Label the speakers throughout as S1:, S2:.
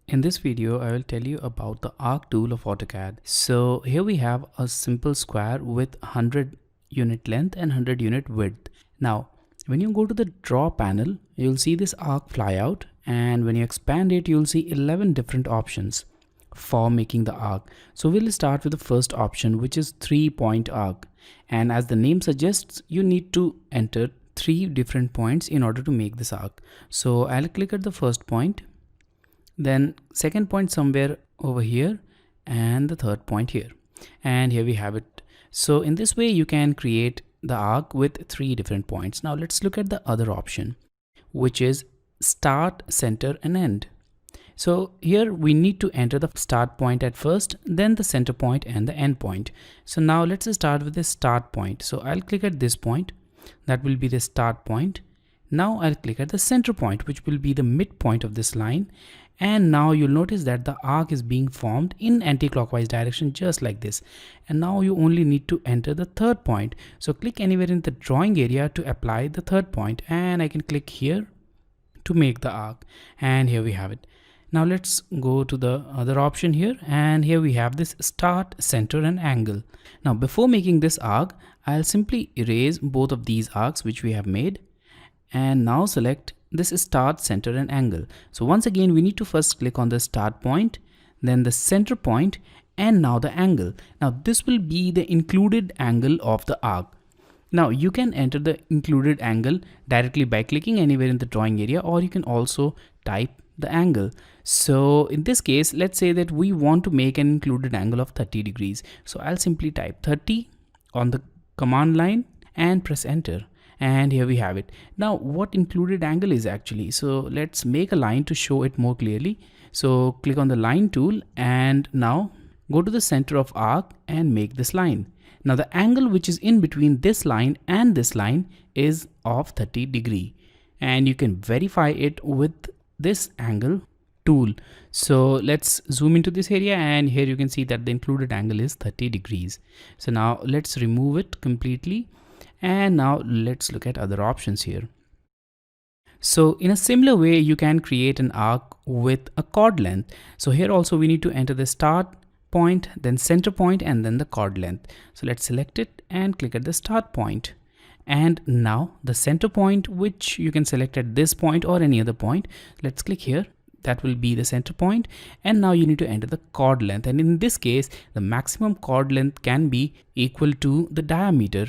S1: In this video, I will tell you about the arc tool of AutoCAD. So here we have a simple square with 100 unit length and 100 unit width. Now, when you go to the draw panel, you'll see this arc fly out, and when you expand it, you'll see 11 different options for making the arc. So we'll start with the first option, which is 3-point arc. And as the name suggests, you need to enter 3 different points in order to make this arc. So I'll click at the first point, then second point somewhere over here, and the third point here, and here we have it. So in this way you can create the arc with 3 different points. Now let's look at the other option, which is start, center and end. So here we need to enter the start point at first, then the center point and the end point. So now let's start with the start point. So I'll click at this point, that will be the start point. Now I'll click at the center point, which will be the midpoint of this line. And now you'll notice that the arc is being formed in anti-clockwise direction, just like this. And now you only need to enter the third point. So click anywhere in the drawing area to apply the third point, and I can click here to make the arc. And here we have it. Now let's go to the other option here, and here we have this start, center and angle. Now before making this arc, I'll simply erase both of these arcs which we have made, and now select this start, center and angle. So once again we need to first click on the start point, then the center point, and now the angle. Now this will be the included angle of the arc. Now you can enter the included angle directly by clicking anywhere in the drawing area, or you can also type the angle. So in this case, let's say that we want to make an included angle of 30 degrees. So I'll simply type 30 on the command line and press enter. And here we have it. Now what included angle is actually, so let's make a line to show it more clearly. So click on the line tool, and now go to the center of arc and make this line. Now the angle which is in between this line and this line is of 30 degree, and you can verify it with this angle tool. So let's zoom into this area, and here you can see that the included angle is 30 degrees. So now let's remove it completely. And now let's look at other options here. So in a similar way, you can create an arc with a chord length. So here also we need to enter the start point, then center point, and then the chord length. So let's select it and click at the start point. And now the center point, which you can select at this point or any other point. Let's click here. That will be the center point. And now you need to enter the chord length. And in this case, the maximum chord length can be equal to the diameter.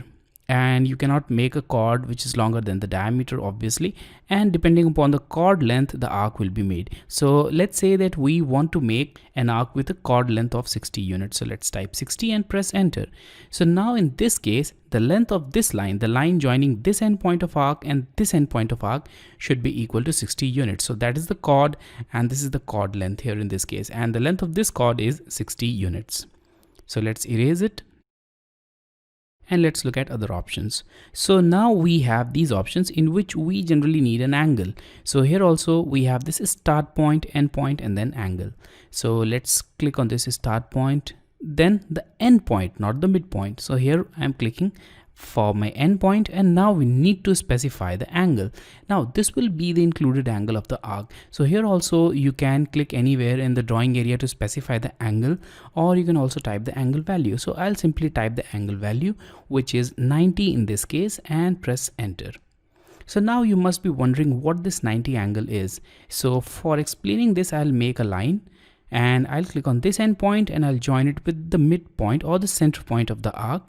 S1: And you cannot make a chord which is longer than the diameter, obviously, and depending upon the chord length the arc will be made. So let's say that we want to make an arc with a chord length of 60 units. So let's type 60 and press enter. So now in this case, the length of this line, the line joining this endpoint of arc and this endpoint of arc, should be equal to 60 units. So that is the chord, and this is the chord length here in this case, and the length of this chord is 60 units. So let's erase it. And let's look at other options. So now we have these options in which we generally need an angle. So here also we have this start point, end point, and then angle. So let's click on this start point, then the end point, not the midpoint. So here I'm clicking for my end point, and now we need to specify the angle. Now this will be the included angle of the arc. So here also you can click anywhere in the drawing area to specify the angle, or you can also type the angle value. So I'll simply type the angle value, which is 90 in this case, and press enter. So now you must be wondering what this 90 angle is. So for explaining this, I'll make a line, and I'll click on this endpoint, and I'll join it with the midpoint or the center point of the arc,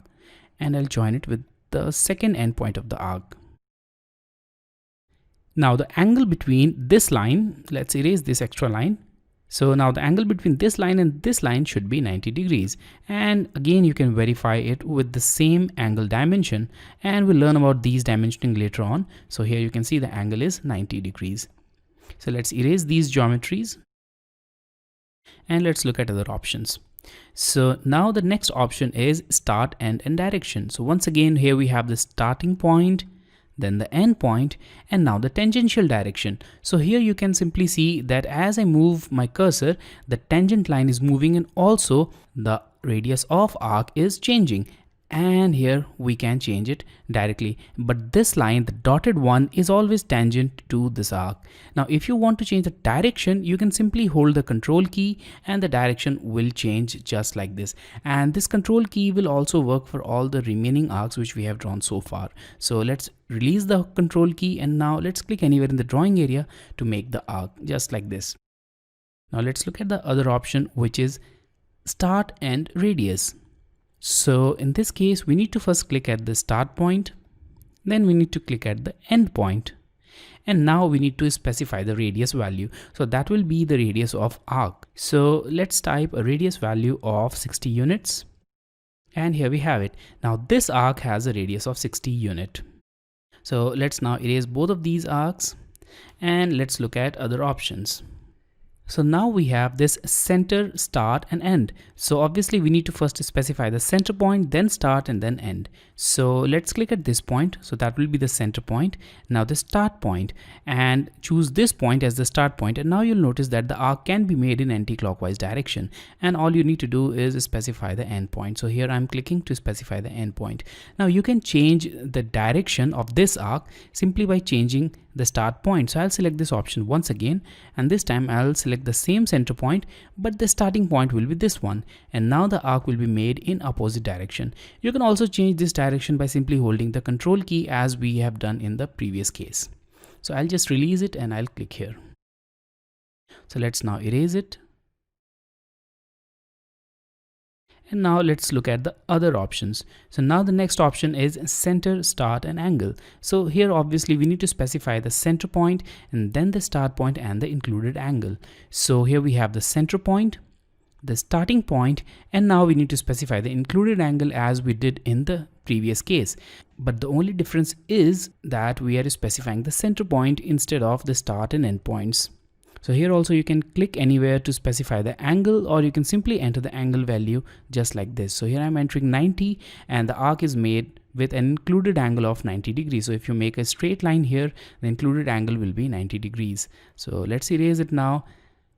S1: and I'll join it with the second endpoint of the arc. Now the angle between this line, let's erase this extra line. So now the angle between this line and this line should be 90 degrees. And again, you can verify it with the same angle dimension, and we'll learn about these dimensioning later on. So here you can see the angle is 90 degrees. So let's erase these geometries, and let's look at other options. So now the next option is start, end and direction. So once again, here we have the starting point, then the end point, and now the tangential direction. So here you can simply see that as I move my cursor, the tangent line is moving, and also the radius of arc is changing. and here we can change it directly, but this line, the dotted one, is always tangent to this arc. Now if you want to change the direction, you can simply hold the control key and the direction will change just like this, and this control key will also work for all the remaining arcs which we have drawn so far. So let's release the control key, and now let's click anywhere in the drawing area to make the arc just like this. Now let's look at the other option, which is start and radius. So in this case, we need to first click at the start point, then we need to click at the end point, and now we need to specify the radius value. So that will be the radius of arc. So let's type a radius value of 60 units, and here we have it. Now this arc has a radius of 60 unit. So let's now erase both of these arcs, and let's look at other options. So now we have this center, start and end. So obviously we need to first specify the center point, then start and then end. So let's click at this point. So that will be the center point. Now the start point, and choose this point as the start point. And now you'll notice that the arc can be made in anti-clockwise direction. And all you need to do is specify the end point. So here I'm clicking to specify the end point. Now you can change the direction of this arc simply by changing the start point. So I'll select this option once again, and this time I'll select the same center point, but the starting point will be this one, and now the arc will be made in opposite direction. You can also change this direction by simply holding the control key as we have done in the previous case. So I'll just release it and I'll click here. So let's now erase it. And now let's look at the other options. So now the next option is center, start and angle. So here obviously we need to specify the center point and then the start point and the included angle. So here we have the center point, the starting point, and now we need to specify the included angle as we did in the previous case. But the only difference is that we are specifying the center point instead of the start and end points. So here also you can click anywhere to specify the angle, or you can simply enter the angle value just like this. So here I'm entering 90 and the arc is made with an included angle of 90 degrees. So if you make a straight line here, the included angle will be 90 degrees. So let's erase it now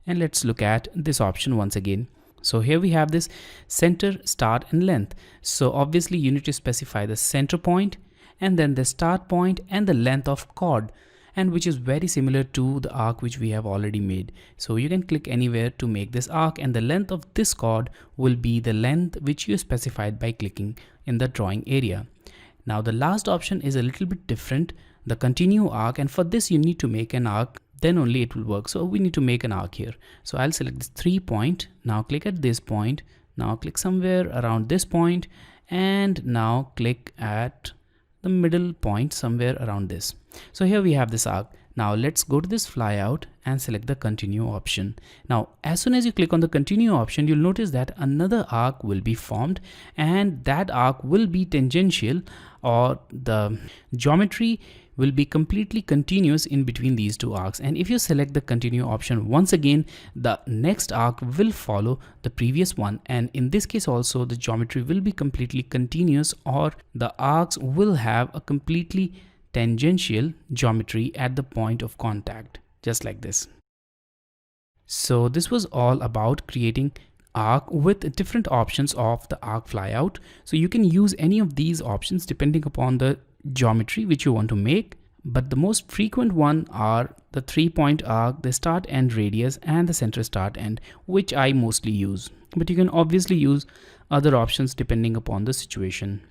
S1: and let's look at this option once again. So here we have this center, start and length. So obviously you need to specify the center point and then the start point and the length of chord, and which is very similar to the arc which we have already made. So you can click anywhere to make this arc, and the length of this chord will be the length which you specified by clicking in the drawing area. Now the last option is a little bit different, the continue arc, and for this you need to make an arc, then only it will work. So we need to make an arc here. So I'll select this 3 point, now click at this point, now click somewhere around this point, and now click at the middle point somewhere around this. So here we have this arc. Now let's go to this flyout and select the continue option. Now as soon as you click on the continue option, you'll notice that another arc will be formed, and that arc will be tangential, or the geometry will be completely continuous in between these two arcs. And if you select the continue option once again, the next arc will follow the previous one, and in this case also the geometry will be completely continuous, or the arcs will have a completely tangential geometry at the point of contact, just like this. So this was all about creating arc with different options of the arc flyout. So you can use any of these options depending upon the geometry which you want to make, but the most frequent one are the 3-point arc, the start end radius and the center start end, which I mostly use, but you can obviously use other options depending upon the situation.